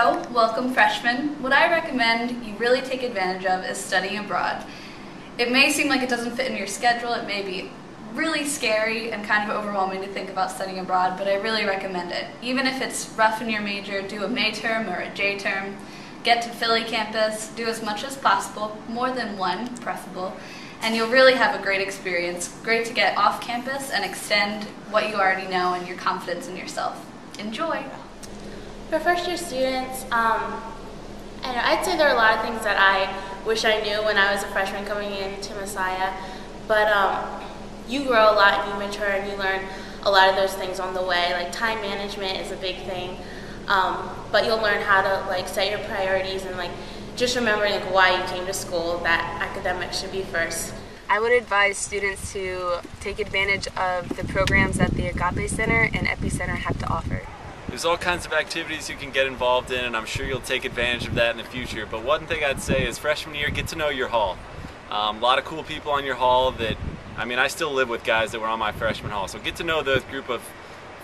So, welcome freshmen. What I recommend you really take advantage of is studying abroad. It may seem like it doesn't fit in your schedule, it may be really scary and kind of overwhelming to think about studying abroad, but I really recommend it. Even if it's rough in your major, do a May term or a J term, get to Philly campus, do as much as possible, more than one preferable, and you'll really have a great experience. Great to get off campus and extend what you already know and your confidence in yourself. Enjoy! For first-year students, I'd say there are a lot of things that I wish I knew when I was a freshman coming into Messiah, but you grow a lot and you mature and you learn a lot of those things on the way. Like time management is a big thing, but you'll learn how to set your priorities and just remembering why you came to school, that academics should be first. I would advise students to take advantage of the programs that the Agape Center and Epicenter have to offer. There's all kinds of activities you can get involved in, and I'm sure you'll take advantage of that in the future. But one thing I'd say is freshman year, get to know your hall. A lot of cool people on your hall that, I still live with guys that were on my freshman hall. So get to know those group of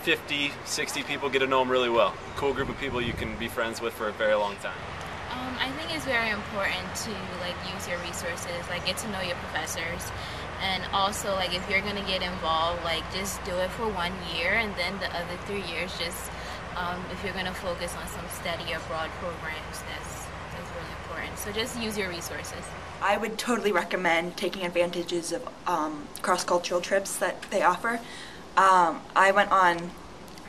50, 60 people, get to know them really well. Cool group of people you can be friends with for a very long time. I think it's very important to use your resources, get to know your professors, and also if you're gonna get involved, just do it for 1 year, and then the other 3 years just if you're gonna focus on some study abroad programs, that's really important. So just use your resources. I would totally recommend taking advantages of cross-cultural trips that they offer. I went on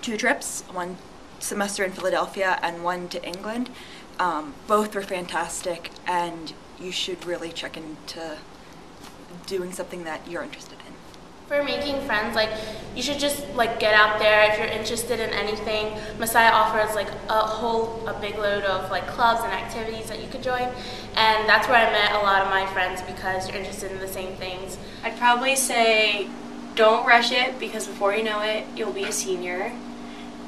2 trips, one semester in Philadelphia and one to England. Both were fantastic, and you should really check into doing something that you're interested in. For making friends, you should just get out there. If you're interested in anything, Messiah offers a big load of clubs and activities that you could join, and that's where I met a lot of my friends because you're interested in the same things. I'd probably say don't rush it, because before you know it, you'll be a senior.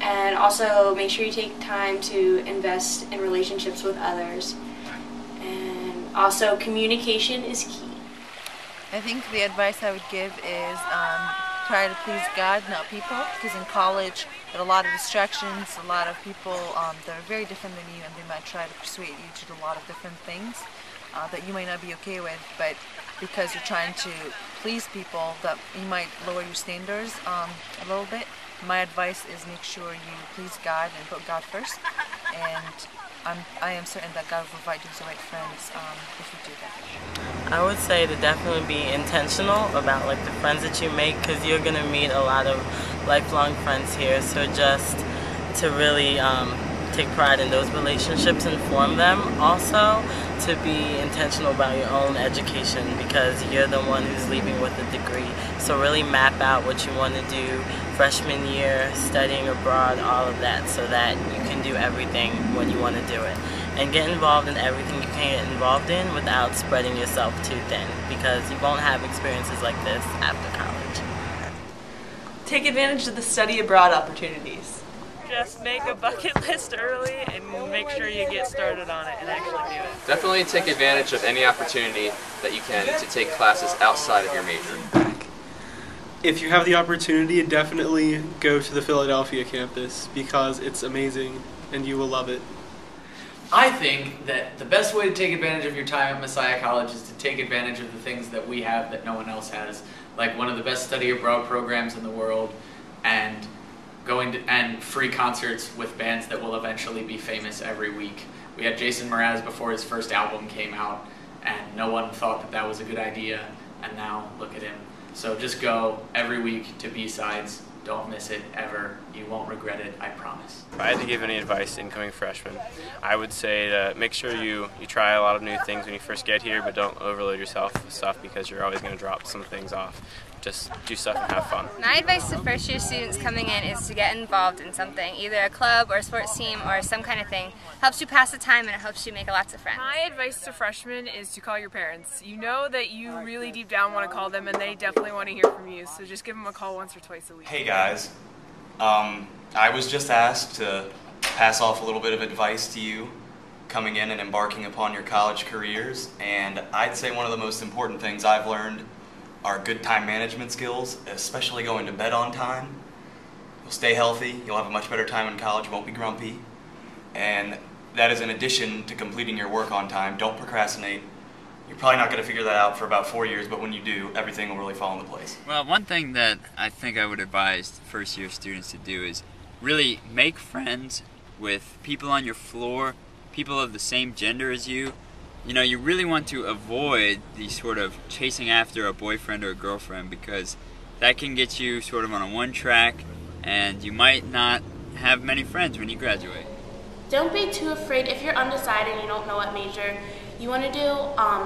And also make sure you take time to invest in relationships with others. And also communication is key. I think the advice I would give is try to please God, not people, because in college there are a lot of distractions, a lot of people that are very different than you, and they might try to persuade you to do a lot of different things that you might not be okay with, but because you're trying to please people, that you might lower your standards a little bit. My advice is make sure you please God and put God first, and I am certain that God will provide you the right friends if you do that. I would say to definitely be intentional about the friends that you make, because you're going to meet a lot of lifelong friends here, so just to really take pride in those relationships and form them. Also to be intentional about your own education, because you're the one who's leaving with a degree. So really map out what you want to do freshman year, studying abroad, all of that, so that you can do everything when you want to do it. And get involved in everything you can get involved in without spreading yourself too thin, because you won't have experiences like this after college. Take advantage of the study abroad opportunities. Just make a bucket list early and make sure you get started on it and actually do it. Definitely take advantage of any opportunity that you can to take classes outside of your major. If you have the opportunity, definitely go to the Philadelphia campus, because it's amazing and you will love it. I think that the best way to take advantage of your time at Messiah College is to take advantage of the things that we have that no one else has, like one of the best study abroad programs in the world, and and free concerts with bands that will eventually be famous every week. We had Jason Mraz before his first album came out, and no one thought that that was a good idea, and now look at him. So just go every week to B-Sides. Don't miss it ever. You won't regret it, I promise. If I had to give any advice to incoming freshmen, I would say to make sure you try a lot of new things when you first get here, but don't overload yourself with stuff, because you're always going to drop some things off. Just do stuff and have fun. My advice to first year students coming in is to get involved in something, either a club or a sports team or some kind of thing. Helps you pass the time and it helps you make lots of friends. My advice to freshmen is to call your parents. You know that you really deep down want to call them, and they definitely want to hear from you, so just give them a call once or twice a week. Hey guys, I was just asked to pass off a little bit of advice to you coming in and embarking upon your college careers, and I'd say one of the most important things I've learned are good time management skills, especially going to bed on time. You'll stay healthy, you'll have a much better time in college, you won't be grumpy, and that is in addition to completing your work on time. Don't procrastinate. You're probably not going to figure that out for about 4 years, but when you do, everything will really fall into place. Well, one thing that I think I would advise first-year students to do is really make friends with people on your floor, people of the same gender as you. You know, you really want to avoid the sort of chasing after a boyfriend or a girlfriend, because that can get you sort of on a one track, and you might not have many friends when you graduate. Don't be too afraid if you're undecided and you don't know what major you want to do.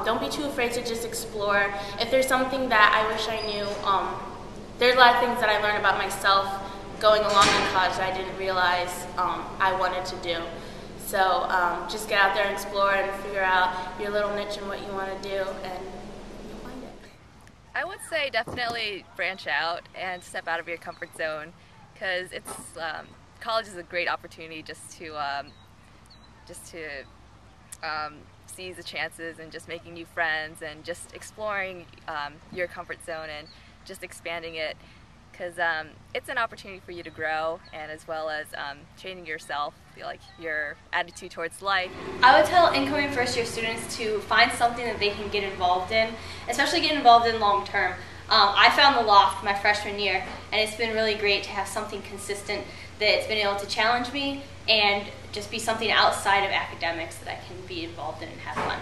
Don't be too afraid to just explore. If there's something that I wish I knew, there's a lot of things that I learned about myself going along in college that I didn't realize I wanted to do. So just get out there and explore and figure out your little niche and what you want to do, and you'll find it. I would say definitely branch out and step out of your comfort zone, because it's college is a great opportunity just to seize the chances and just making new friends and just exploring your comfort zone and just expanding it, because it's an opportunity for you to grow, and as well as changing yourself, like your attitude towards life. I would tell incoming first-year students to find something that they can get involved in, especially get involved in long term. I found the Loft my freshman year, and it's been really great to have something consistent that's been able to challenge me and just be something outside of academics that I can be involved in and have fun.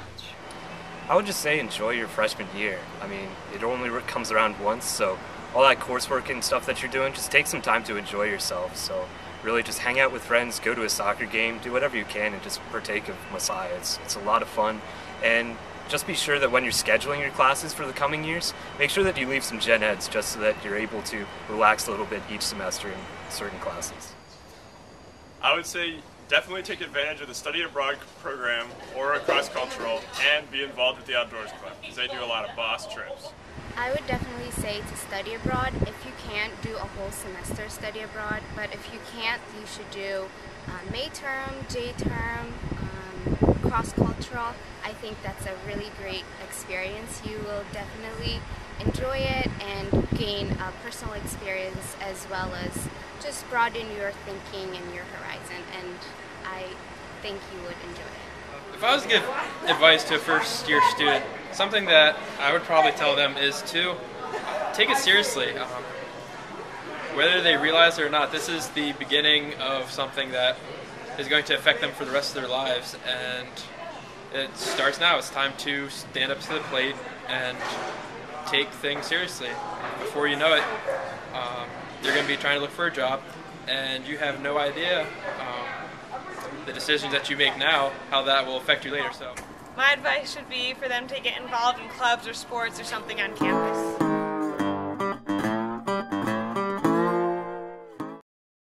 I would just say enjoy your freshman year. I mean, it only comes around once, so all that coursework and stuff that you're doing, just take some time to enjoy yourself. So really just hang out with friends, go to a soccer game, do whatever you can, and just partake of Messiah. It's a lot of fun. And just be sure that when you're scheduling your classes for the coming years, make sure that you leave some gen eds just so that you're able to relax a little bit each semester in certain classes. I would say definitely take advantage of the study abroad program or a cross-cultural, and be involved with the Outdoors Club, because they do a lot of boss trips. I would definitely say to study abroad. If you can't, do a whole semester study abroad, but if you can't, you should do May term, J term, cross-cultural. I think that's a really great experience. You will definitely enjoy it and gain a personal experience, as well as just broaden your thinking and your horizon, and I think you would enjoy it. If I was to give advice to a first-year student, something that I would probably tell them is to take it seriously. Whether they realize it or not, this is the beginning of something that is going to affect them for the rest of their lives, and it starts now. It's time to stand up to the plate and take things seriously. Before you know it, you're going to be trying to look for a job, and you have no idea the decisions that you make now, how that will affect you later. So, my advice should be for them to get involved in clubs or sports or something on campus.